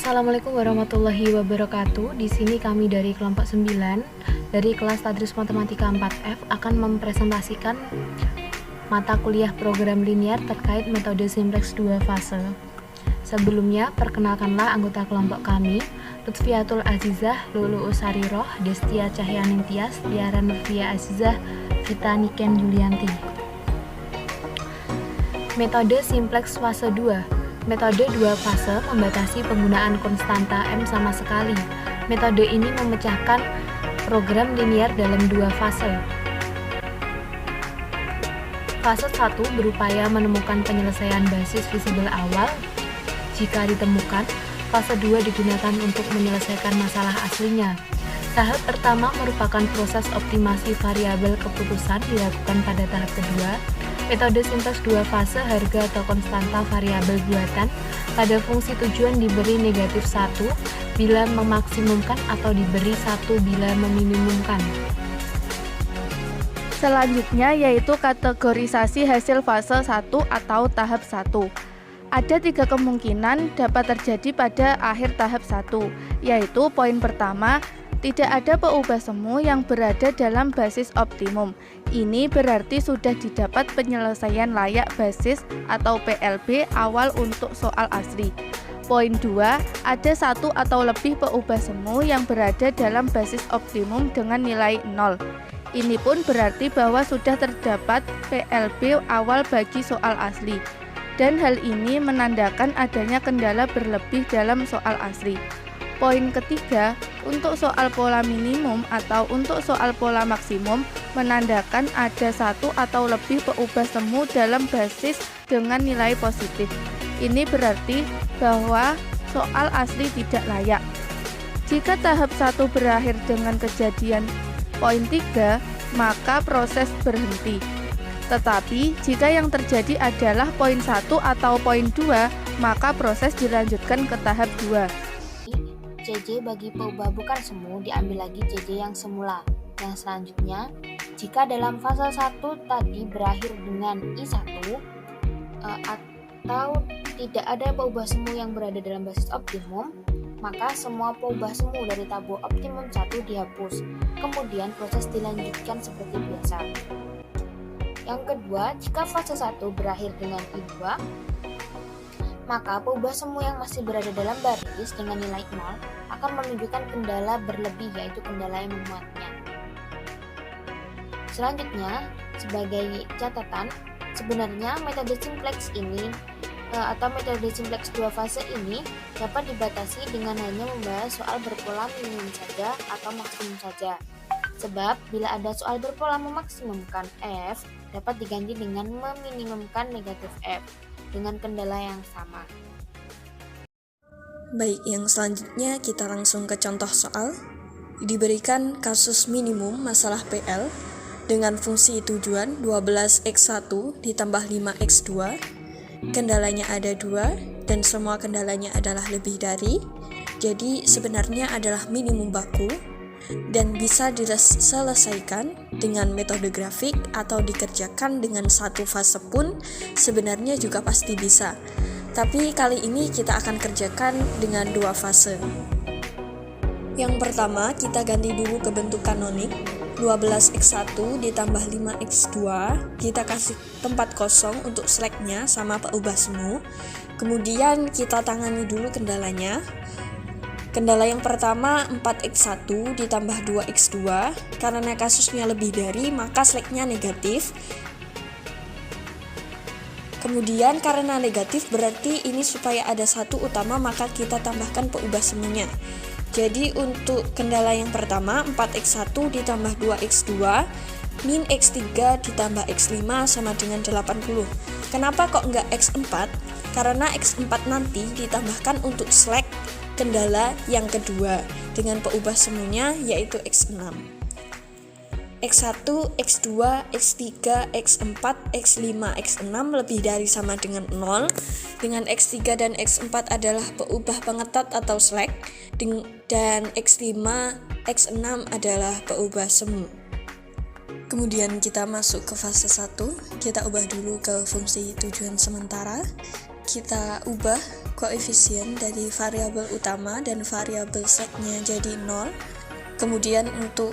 Assalamualaikum warahmatullahi wabarakatuh. Di sini kami dari kelompok 9 dari kelas Tadris Matematika 4F akan mempresentasikan mata kuliah program linear terkait metode simplex 2 fase. Sebelumnya, perkenalkanlah anggota kelompok kami, Lutfiatul Azizah, Lulu Usariroh, Destia Cahyaningtyas, Tiara Nurfia Azizah, Vita Niken Yulianti. Metode simplex fase 2. Metode 2 fase membatasi penggunaan konstanta M sama sekali. Metode ini memecahkan program linear dalam 2 fase. Fase 1 berupaya menemukan penyelesaian basis visible awal. Jika ditemukan, fase 2 digunakan untuk menyelesaikan masalah aslinya. Tahap pertama merupakan proses optimasi variabel keputusan dilakukan pada tahap kedua. Metode simplex 2 fase harga atau konstanta variabel buatan pada fungsi tujuan diberi negatif 1 bila memaksimumkan atau diberi 1 bila meminimumkan. Selanjutnya yaitu kategorisasi hasil fase 1 atau tahap 1. Ada 3 kemungkinan dapat terjadi pada akhir tahap 1, yaitu poin pertama, tidak ada peubah semu yang berada dalam basis optimum. Ini berarti sudah didapat penyelesaian layak basis atau PLB awal untuk soal asli. Poin 2, ada 1 atau lebih peubah semu yang berada dalam basis optimum dengan nilai 0. Ini pun berarti bahwa sudah terdapat PLB awal bagi soal asli. Dan hal ini menandakan adanya kendala berlebih dalam soal asli. Poin ketiga, untuk soal pola minimum atau untuk soal pola maksimum menandakan ada 1 atau lebih peubah semu dalam basis dengan nilai positif. Ini berarti bahwa soal asli tidak layak. Jika tahap 1 berakhir dengan kejadian poin 3, maka proses berhenti. Tetapi jika yang terjadi adalah poin 1 atau poin 2, maka proses dilanjutkan ke tahap 2. CJ bagi peubah bukan semu diambil lagi CJ yang semula. Yang selanjutnya, jika dalam fase 1 tadi berakhir dengan I1 atau tidak ada peubah semu yang berada dalam basis optimum, maka semua peubah semu dari tabel optimum 1 dihapus. Kemudian proses dilanjutkan seperti biasa. Yang kedua, jika fase 1 berakhir dengan I2, maka peubah semu yang masih berada dalam baris dengan nilai 0 akan menunjukkan kendala berlebih, yaitu kendala yang memuatnya. Selanjutnya, sebagai catatan, sebenarnya metode simplex ini atau metode simplex 2 fase ini dapat dibatasi dengan hanya membahas soal berpola minimum saja atau maksimum saja. Sebab bila ada soal berpola memaksimumkan F, dapat diganti dengan meminimumkan negatif F dengan kendala yang sama. Baik, yang selanjutnya kita langsung ke contoh soal. Diberikan kasus minimum masalah PL dengan fungsi tujuan 12x1 ditambah 5x2. Kendalanya ada 2 dan semua kendalanya adalah lebih dari. Jadi sebenarnya adalah minimum baku dan bisa diselesaikan dengan metode grafik atau dikerjakan dengan satu fase pun sebenarnya juga pasti bisa. Tapi kali ini kita akan kerjakan dengan 2 fase. Yang pertama, kita ganti dulu ke bentuk kanonik. 12x1 ditambah 5x2, kita kasih tempat kosong untuk slacknya sama peubah semu. Kemudian kita tangani dulu kendalanya. Kendala yang pertama 4x1 ditambah 2x2, karena kasusnya lebih dari maka slacknya negatif. Kemudian karena negatif berarti ini supaya ada 1 utama maka kita tambahkan peubah semuanya. Jadi untuk kendala yang pertama 4x1 ditambah 2x2 min x3 ditambah x5 sama dengan 80. Kenapa kok enggak x4? Karena x4 nanti ditambahkan untuk slack kendala yang kedua dengan peubah semuanya yaitu x6. X1, X2, X3, X4, X5, X6 lebih dari sama dengan 0. Dengan X3 dan X4 adalah peubah pengetat atau slack, dan X5, X6 adalah peubah semu. Kemudian kita masuk ke fase 1, kita ubah dulu ke fungsi tujuan sementara. kita ubah koefisien dari variabel utama dan variabel setnya jadi 0. Kemudian untuk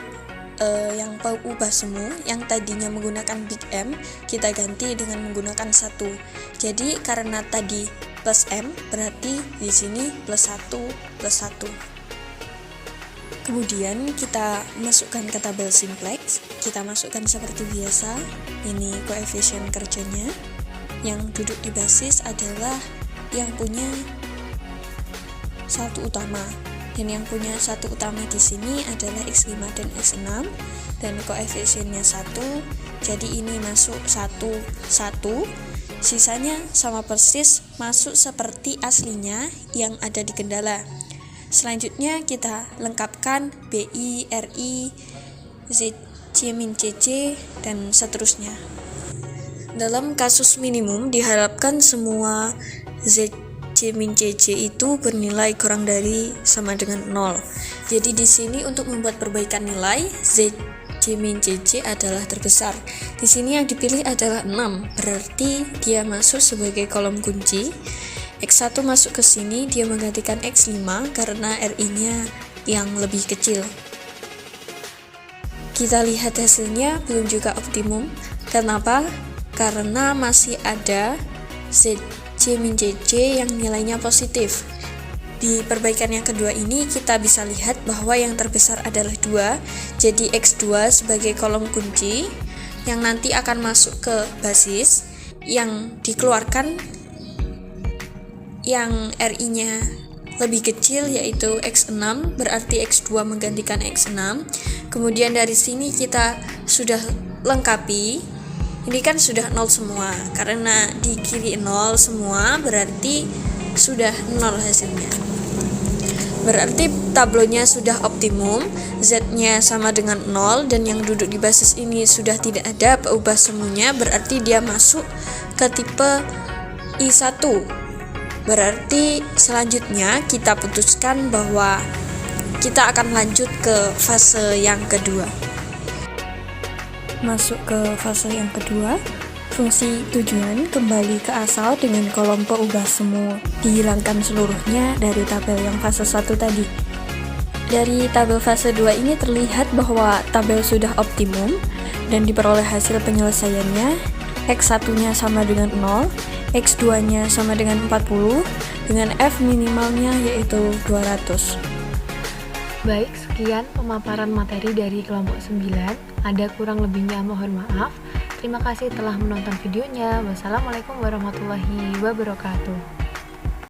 yang ubah semu yang tadinya menggunakan big M, kita ganti dengan menggunakan 1. Jadi karena tadi plus M, berarti di sini plus 1 plus 1. Kemudian kita masukkan ke tabel simplex, kita masukkan seperti biasa, ini koefisien kerjanya. Yang duduk di basis adalah yang punya satu utama. Dan yang punya satu utama di sini adalah X5 dan X6 dan koefisiennya 1. Jadi ini masuk 1, 1. Sisanya sama persis masuk seperti aslinya yang ada di kendala. Selanjutnya kita lengkapkan BI, RI, ZC-CC dan seterusnya. Dalam kasus minimum diharapkan semua ZC-CC itu bernilai kurang dari sama dengan 0. Jadi di sini untuk membuat perbaikan nilai ZC-CC adalah terbesar. Di sini yang dipilih adalah 6, berarti dia masuk sebagai kolom kunci. X1 masuk ke sini, dia menggantikan X5 karena RI-nya yang lebih kecil. Kita lihat hasilnya belum juga optimum. Kenapa? Karena masih ada ZC-CC yang nilainya positif. Di perbaikan yang kedua ini kita bisa lihat bahwa yang terbesar adalah 2, jadi X2 sebagai kolom kunci yang nanti akan masuk ke basis, yang dikeluarkan yang RI-nya lebih kecil yaitu X6, berarti X2 menggantikan X6. Kemudian dari sini kita sudah lengkapi. Ini kan sudah 0 semua, karena di kiri 0 semua berarti sudah 0 hasilnya. Berarti tablonya sudah optimum, Z-nya sama dengan 0 dan yang duduk di basis ini sudah tidak ada peubah semuanya, berarti dia masuk ke tipe I1. Berarti selanjutnya kita putuskan bahwa kita akan lanjut ke fase yang kedua. Masuk ke fase yang kedua, fungsi tujuan kembali ke asal dengan kolom peubah semu dihilangkan seluruhnya dari tabel yang fase 1 tadi. Dari tabel fase 2 ini terlihat bahwa tabel sudah optimum dan diperoleh hasil penyelesaiannya. X1-nya sama dengan 0, X2-nya sama dengan 40, dengan F minimalnya yaitu 200. Baik, sekian pemaparan materi dari kelompok 9. Ada kurang lebihnya mohon maaf. Terima kasih telah menonton videonya. Wassalamualaikum warahmatullahi wabarakatuh.